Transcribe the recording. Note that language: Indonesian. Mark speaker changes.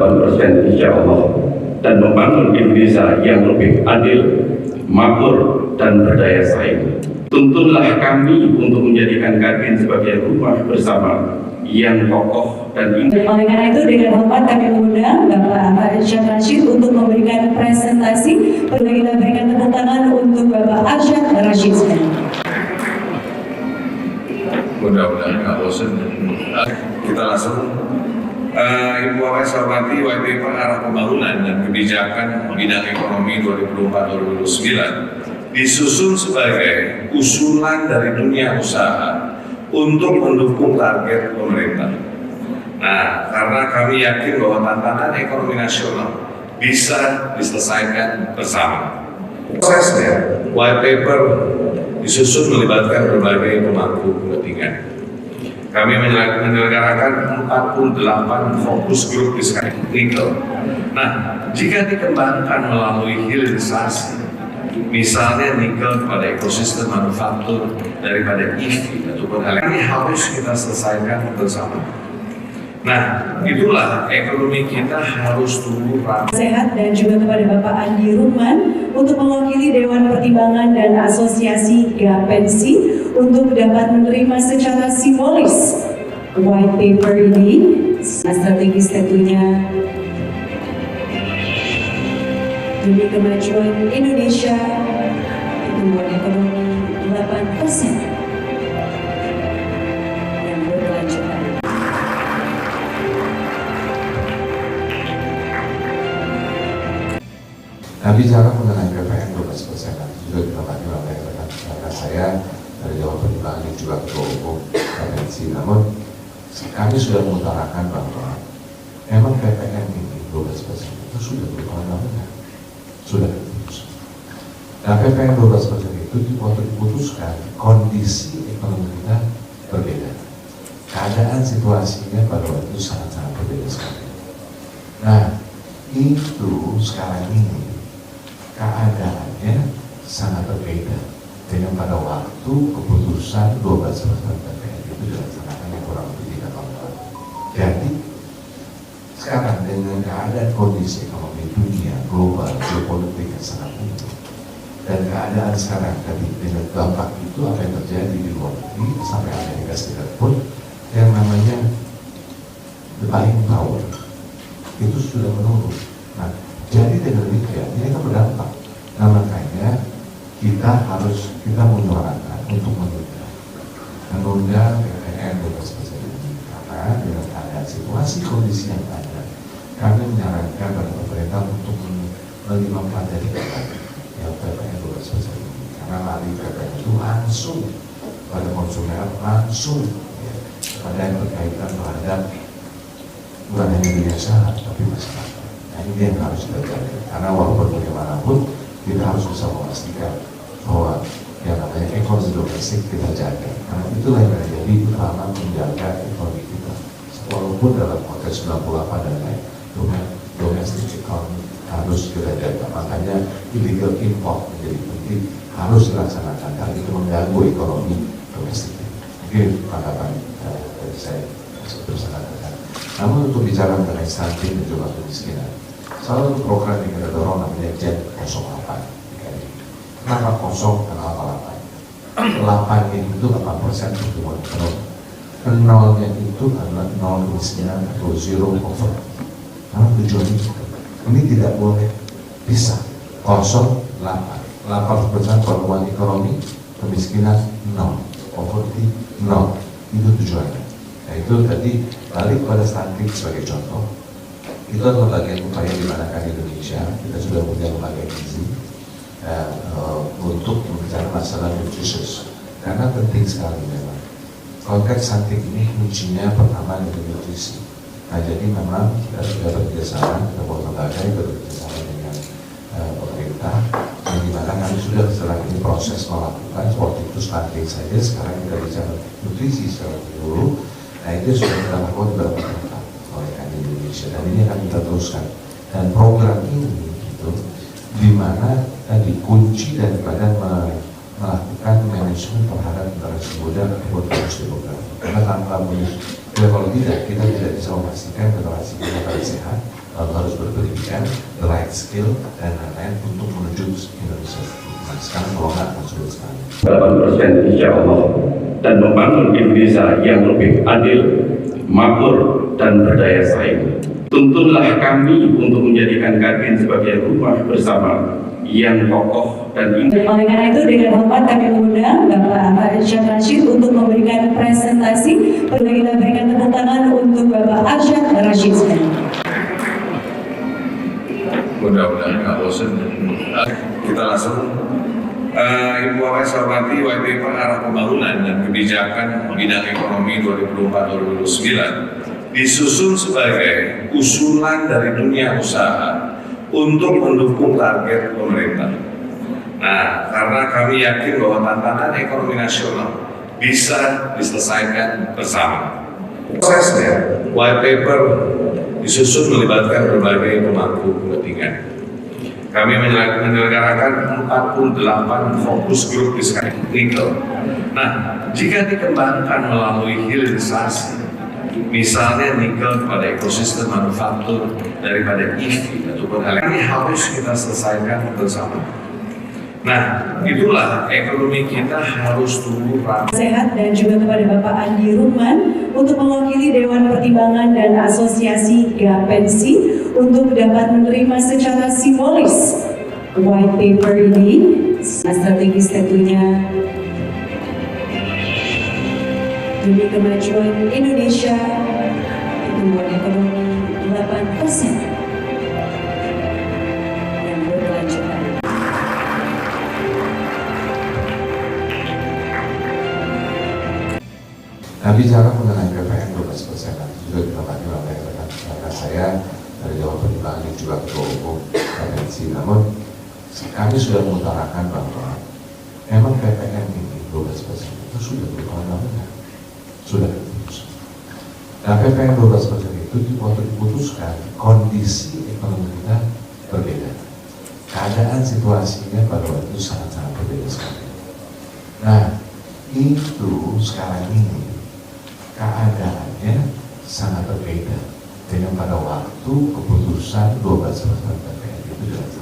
Speaker 1: 8% insya Allah, dan membangun Indonesia yang lebih adil, makmur, dan berdaya saing. Tuntunlah kami untuk menjadikan Kadin sebagai rumah bersama yang kokoh dan indah.
Speaker 2: Oleh karena itu, dengan hormat kami mengundang Bapak Arsyad Rashid untuk memberikan presentasi. Perlu kita berikan tepuk tangan untuk Bapak Arsyad Rashid.
Speaker 3: Mudah-mudahan nggak bosan. Kita langsung. Ibu Bapak saya hormati, White Paper Arah Pembangunan dan Kebijakan Bidang Ekonomi 2024-2029 disusun sebagai usulan dari dunia usaha untuk mendukung target pemerintah. Nah, karena kami yakin bahwa tantangan ekonomi nasional bisa diselesaikan bersama. Prosesnya, White Paper disusun melibatkan berbagai pemangku kepentingan. Kami menyelenggarakan 48 fokus grup diskusi nikel. Nah, jika dikembangkan melalui hilirisasi, misalnya nikel pada ekosistem manufaktur daripada EV ataupun ini harus kita selesaikan bersama. Nah, itulah ekonomi kita harus tumbuh
Speaker 2: Sehat, dan juga kepada Bapak Andi Ruhman untuk mewakili Dewan Pertimbangan dan Asosiasi Gapensi untuk dapat menerima secara simbolis white paper ini. Strategis tentunya demi kemajuan Indonesia, pertumbuhan ekonomi 8% yang berkelanjutan.
Speaker 4: Nah, bicara mengenai PPN 12% juga ditempati oleh rekan saya dari Dewan Pertimbangan yang juga Ketua Umum Gapensi. Namun kami sudah mengutarakan bahwa memang PPN ini 12% itu sudah berkelanjutan, sudah diputus. Nah, PPN 12% itu waktu diputuskan kondisi ekonomi kita berbeda. Keadaan situasinya pada waktu itu sangat-sangat berbeda sekali. Nah, itu sekarang ini keadaannya sangat berbeda dengan pada waktu keputusan 12% PPN itu dilaksanakan yang kurang lebih 3 tahun lalu. Jadi sekarang dengan keadaan kondisi ekonomi dunia global, geopolitik yang sangat tinggi, dan keadaan sekarang tadi dengan dampak itu apa yang terjadi di luar negeri sampai Amerika Serikat pun yang namanya the buying power itu sudah menurun. Nah, jadi dengan demikian ini akan berdampak. Nah, makanya kita menyuarakan untuk menunda PPN 12% ini, karena dengan keadaan situasi kondisi yang ada, kami menyarankan pada pemerintah untuk mempelajari yang PPN 12% ini, karena lari PPN itu langsung pada konsumen, langsung ya, pada yang berkaitan terhadap bukan hanya dunia usaha tapi masyarakat. Nah, ini yang harus kita jaga, karena walaupun bagaimanapun kita harus bisa memastikan bahwa yang namanya ekonomi domestik kita jaga, karena itulah yang menjadi utama menjaga ekonomi kita. Walaupun dalam konteks 98 dan lain, domestik ekonomi harus kita jaga. Makanya illegal import menjadi penting, harus dilaksanakan karena itu mengganggu ekonomi domestik. Mungkin tanggapan dari saya bersangkutan. Namun untuk bicara mengenai stunting dan juga kemiskinan, salah satu program yang kita dorong namanya Gen 08. Kenapa 0 dan 8? 8 itu 8% pertumbuhan ekonomi. 0-nya itu adalah 0 kemiskinan atau zero poverty. Karena tujuannya ini tidak boleh bisa 0, 8% pertumbuhan ekonomi, kemiskinan 0, poverty 0. Itu tujuannya. Nah, itu tadi balik pada stunting sebagai contoh. Itu adalah bagian upaya di mana kan Indonesia kita sudah punya lembaga gizi untuk berbicara masalah nutrisius, karena penting sekali memang konteks stunting ini kuncinya pertama dari nutrisi. Nah, jadi memang kita sudah bekerjasama, kita buat lembaga yang bekerjasama dengan pemerintah, yang dimana kami sudah setelah ini proses melakukan waktu itu stunting saja, sekarang kita bicara nutrisi secara dulu. Nah, itu sudah kita lakukan di beberapa tempat oleh kami Indonesia, dan ini akan kita teruskan. Dan program ini itu dimana tadi kunci daripada melakukan manajemen terhadap generasi muda buat terus demografi. Karena tanpa kalau tidak kita tidak bisa memastikan generasi kita akan sehat, lalu harus berpendidikan, the right skill dan lain-lain untuk menuju Indonesia. Nah, sekarang kalau nggak akan sulit sekali.
Speaker 1: 8% insya Allah, dan membangun Indonesia yang lebih adil, makmur, dan berdaya saing. Tuntunlah kami untuk menjadikan Kadin sebagai rumah bersama yang kokoh dan indah.
Speaker 2: Oleh karena itu, dengan hormat kami mengundang Bapak Arsyad Rashid untuk memberikan presentasi. Perlu kita berikan tepuk tangan untuk Bapak Arsyad Rashid.
Speaker 3: Mudah-mudahan nggak bosan. Kita langsung. Ibu Bapak saya hormati, white paper arah pembangunan dan kebijakan bidang ekonomi 2024-2029 disusun sebagai usulan dari dunia usaha untuk mendukung target pemerintah. Nah, karena kami yakin bahwa tantangan ekonomi nasional bisa diselesaikan bersama. Prosesnya, white paper disusun melibatkan berbagai pemangku kepentingan. Kami menyelenggarakan 48 fokus grup diskusi nikel. Nah, jika dikembangkan melalui hilirisasi, misalnya nikel pada ekosistem manufaktur daripada EV ataupun ini harus kita selesaikan bersama. Nah, itulah ekonomi kita harus tumbuh ramah.
Speaker 2: Sehat dan juga kepada Bapak Andi Ruhman untuk mewakili Dewan Pertimbangan dan Asosiasi Gapensi untuk dapat menerima secara simbolis white paper ini. Strategis tentunya demi kemajuan Indonesia, pertumbuhan ekonomi 8% yang berkelanjutan.
Speaker 4: Nah, bicara mengenai PPN 12% juga kita tadi menyampaikan karena saya dari Dewan Pertimbangan yang juga ketua umum Gapensi. Namun kami sudah mengutarakan bahwa memang PPN ini 12% itu sudah berkelanjutan, sudah diputuskan. Nah, PPN 12% itu waktu diputuskan kondisi ekonomi kita berbeda. Keadaan situasinya pada waktu itu sangat-sangat berbeda sekali. Nah, itu sekarang ini keadaannya sangat berbeda dengan pada waktu keputusan 12% PPN itu dilaksanakan.